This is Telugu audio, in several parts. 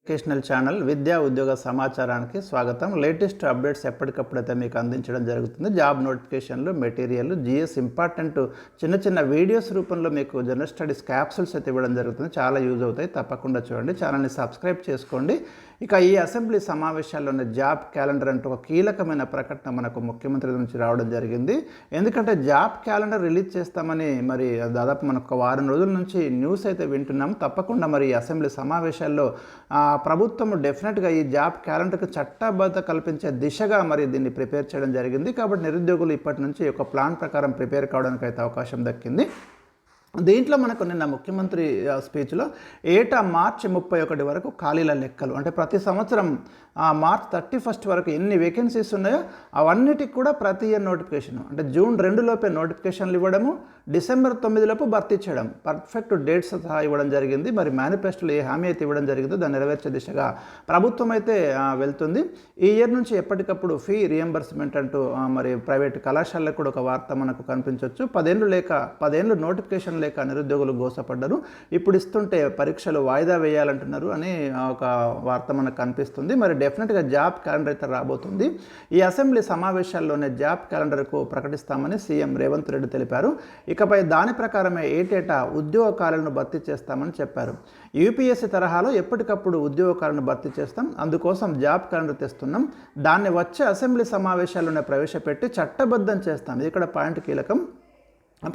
ఎడ్యుకేషనల్ ఛానల్ విద్యా ఉద్యోగ సమాచారానికి స్వాగతం. లేటెస్ట్ అప్డేట్స్ ఎప్పటికప్పుడైతే మీకు అందించడం జరుగుతుంది. జాబ్ నోటిఫికేషన్లు, మెటీరియల్, జిఎస్ ఇంపార్టెంట్ చిన్న వీడియోస్ రూపంలో మీకు జనరల్ స్టడీస్ క్యాప్సూల్స్ అయితే ఇవ్వడం జరుగుతుంది. చాలా యూజ్ అవుతాయి. తప్పకుండా చూడండి. ఛానల్ని సబ్స్క్రైబ్ చేసుకోండి. ఇక ఈ అసెంబ్లీ సమావేశాల్లోనే జాబ్ క్యాలెండర్ అంటూ ఒక కీలకమైన ప్రకటన మనకు ముఖ్యమంత్రి నుంచి రావడం జరిగింది. ఎందుకంటే జాబ్ క్యాలెండర్ రిలీజ్ చేస్తామని మరి దాదాపు మనకు ఒక వారం రోజుల నుంచి న్యూస్ అయితే వింటున్నాం. తప్పకుండా మరి అసెంబ్లీ సమావేశాల్లో ప్రభుత్వం డెఫినెట్గా ఈ జాబ్ క్యాలెండర్కి చట్టబద్ధత కల్పించే దిశగా మరి దీన్ని ప్రిపేర్ చేయడం జరిగింది. కాబట్టి నిరుద్యోగులు ఇప్పటి నుంచి ఒక ప్లాన్ ప్రకారం ప్రిపేర్ కావడానికి అయితే అవకాశం దక్కింది. దీంట్లో మనకు నిన్న ముఖ్యమంత్రి స్పీచ్లో ఏటా మార్చి 31 వరకు ఖాళీల లెక్కలు, అంటే ప్రతి సంవత్సరం మార్చ్ 31 వరకు ఎన్ని వేకెన్సీస్ ఉన్నాయో అవన్నిటికి కూడా ప్రతి ఇయర్ నోటిఫికేషన్, అంటే జూన్ 2 లోపే నోటిఫికేషన్లు ఇవ్వడము, డిసెంబర్ 9 లోపు భర్తీ చేయడం, పర్ఫెక్ట్ డేట్స్ సహా ఇవ్వడం జరిగింది. మరి మేనిఫెస్టోలో ఏ హామీ అయితే ఇవ్వడం జరిగిందో దాన్ని నెరవేర్చే దిశగా ప్రభుత్వం అయితే వెళ్తుంది. ఈ ఇయర్ నుంచి ఎప్పటికప్పుడు ఫీ రియంబర్స్మెంట్ అంటూ మరి ప్రైవేట్ కళాశాలకు కూడా ఒక వార్త మనకు కనిపించవచ్చు. 10 ఏళ్ళు నోటిఫికేషన్ లేక నిరుద్యోగులు గోసపడ్డారు. ఇప్పుడు ఇస్తుంటే పరీక్షలు వాయిదా వేయాలంటున్నారు అని ఒక వార్త మనకు కనిపిస్తుంది. మరి డెఫినెట్గా జాబ్ క్యాలెండర్ అయితే రాబోతుంది. ఈ అసెంబ్లీ సమావేశాల్లోనే జాబ్ క్యాలెండర్కు ప్రకటిస్తామని సీఎం రేవంత్ రెడ్డి తెలిపారు. ఇకపై దాని ప్రకారమే ఏటేటా ఉద్యోగ ఖాళీలను భర్తీ చేస్తామని చెప్పారు. యూపీఎస్సీ తరహాలో ఎప్పటికప్పుడు ఉద్యోగ ఖాళీలను భర్తీ చేస్తాం, అందుకోసం జాబ్ క్యాలెండర్ తెస్తున్నాం, దాన్ని వచ్చే అసెంబ్లీ సమావేశాల్లోనే ప్రవేశపెట్టి చట్టబద్ధం చేస్తాం. ఇది ఇక్కడ పాయింట్ కీలకం.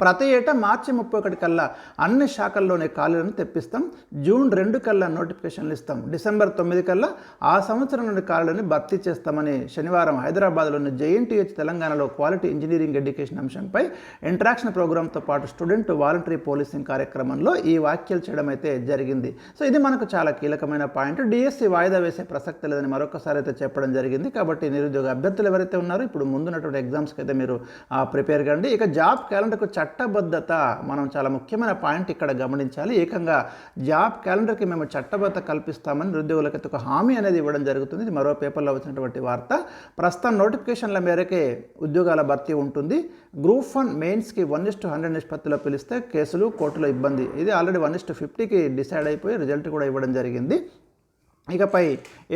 ప్రతి ఏటా మార్చి 31 కల్లా అన్ని శాఖల్లోనే ఖాళీలను తెప్పిస్తాం, జూన్ 2 కల్లా నోటిఫికేషన్లు ఇస్తాం, డిసెంబర్ 9 కల్లా ఆ సంవత్సరం నుండి ఖాళీలను భర్తీ చేస్తామని శనివారం హైదరాబాద్లోని జేఎన్టీహెచ్ తెలంగాణలో క్వాలిటీ ఇంజనీరింగ్ ఎడ్యుకేషన్ అంశంపై ఇంటరాక్షన్ ప్రోగ్రాంతో పాటు స్టూడెంట్ వాలంటరీ పోలీసింగ్ కార్యక్రమంలో ఈ వ్యాఖ్యలు చేయడం అయితే జరిగింది. సో ఇది మనకు చాలా కీలకమైన పాయింట్. డిఎస్సి వాయిదా వేసే ప్రసక్తి లేదని మరొకసారి అయితే చెప్పడం జరిగింది. కాబట్టి నిరుద్యోగ అభ్యర్థులు ఎవరైతే ఉన్నారో ఇప్పుడు ముందున్నటువంటి ఎగ్జామ్స్కి అయితే మీరు ప్రిపేర్ కండి. ఇక జాబ్ క్యాలెండర్కు చట్టబద్ధత మనం చాలా ముఖ్యమైన పాయింట్ ఇక్కడ గమనించాలి. ఏకంగా జాబ్ క్యాలెండర్కి మేము చట్టబద్ధత కల్పిస్తామని నిరుద్యోగులకైతే ఒక హామీ అనేది ఇవ్వడం జరుగుతుంది. ఇది మరో పేపర్లో వచ్చినటువంటి వార్త. ప్రస్తుతం నోటిఫికేషన్ల మేరకే ఉద్యోగాల భర్తీ ఉంటుంది. గ్రూప్ 1 మెయిన్స్కి 1:100 నిష్పత్తిలో పిలిస్తే కేసులు, కోర్టులో ఇబ్బంది. ఇది ఆల్రెడీ 1:50కి డిసైడ్ అయిపోయి రిజల్ట్ కూడా ఇవ్వడం జరిగింది. ఇకపై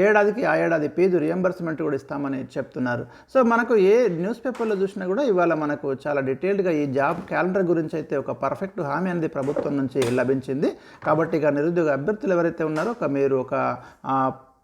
ఏడాదికి ఆ ఏడాది ఫీజు రియంబర్స్మెంట్ కూడా ఇస్తామని చెప్తున్నారు. సో మనకు ఏ న్యూస్ పేపర్లో చూసినా కూడా ఇవాళ మనకు చాలా డీటెయిల్డ్గా ఈ జాబ్ క్యాలెండర్ గురించి అయితే ఒక పర్ఫెక్ట్ హామీ అనేది ప్రభుత్వం నుంచి లభించింది. కాబట్టి ఇక నిరుద్యోగ అభ్యర్థులు ఎవరైతే ఉన్నారో మీరు ఒక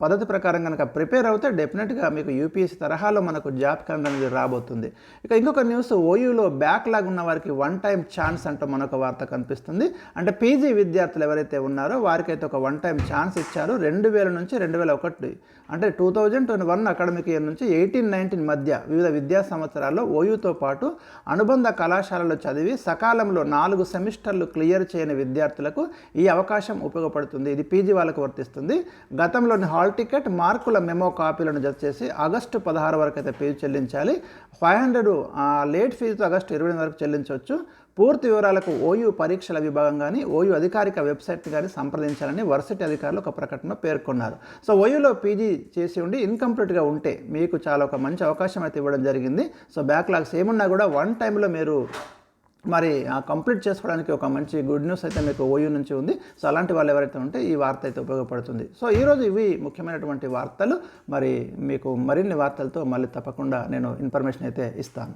పద్ధతి ప్రకారం కనుక ప్రిపేర్ అవుతే డెఫినెట్గా మీకు యూపీఎస్సీ తరహాలో మనకు జాబ్ క్యాలెండర్ అనేది రాబోతుంది. ఇక ఇంకొక న్యూస్, ఓయూలో బ్యాక్లాగ్ ఉన్న వారికి 1 టైం ఛాన్స్ అంటూ మనకు వార్త కనిపిస్తుంది. అంటే పీజీ విద్యార్థులు ఎవరైతే ఉన్నారో వారికైతే ఒక 1 టైం ఛాన్స్ ఇచ్చారు. 2000 నుంచి 2001 అంటే 2021 అకాడమిక్ ఇయర్ నుంచి 18-19 మధ్య వివిధ విద్యా సంవత్సరాల్లో ఓయూతో పాటు అనుబంధ కళాశాలలో చదివి సకాలంలో 4 సెమిస్టర్లు క్లియర్ చేయని విద్యార్థులకు ఈ అవకాశం ఉపయోగపడుతుంది. ఇది పీజీ వాళ్ళకు వర్తిస్తుంది. గతంలోని హాల్ టికెట్, మార్కుల మెమో కాపీలను జత చేసి ఆగస్టు 16 వరకు అయితే ఫీజు చెల్లించాలి. 500 లేట్ ఫీజుతో ఆగస్టు 28 వరకు చెల్లించవచ్చు. పూర్తి వివరాలకు ఓయూ పరీక్షల విభాగం కానీ ఓయూ అధికారిక వెబ్సైట్ కానీ సంప్రదించాలని వర్సిటీ అధికారులు ఒక ప్రకటనలో పేర్కొన్నారు. సో ఓయూలో పీజీ చేసి ఉండి ఇన్కంప్లీట్గా ఉంటే మీకు చాలా ఒక మంచి అవకాశం అయితే ఇవ్వడం జరిగింది. సో బ్యాక్లాగ్స్ ఏమున్నా కూడా 1 టైంలో మీరు మరి కంప్లీట్ చేసుకోవడానికి ఒక మంచి గుడ్ న్యూస్ అయితే మీకు ఓయూ నుంచి ఉంది. సో అలాంటి వాళ్ళు ఎవరైతే ఉంటే ఈ వార్త అయితే ఉపయోగపడుతుంది. సో ఈరోజు ఇవి ముఖ్యమైనటువంటి వార్తలు. మరి మీకు మరిన్ని వార్తలతో మళ్ళీ తప్పకుండా నేను ఇన్ఫర్మేషన్ అయితే ఇస్తాను.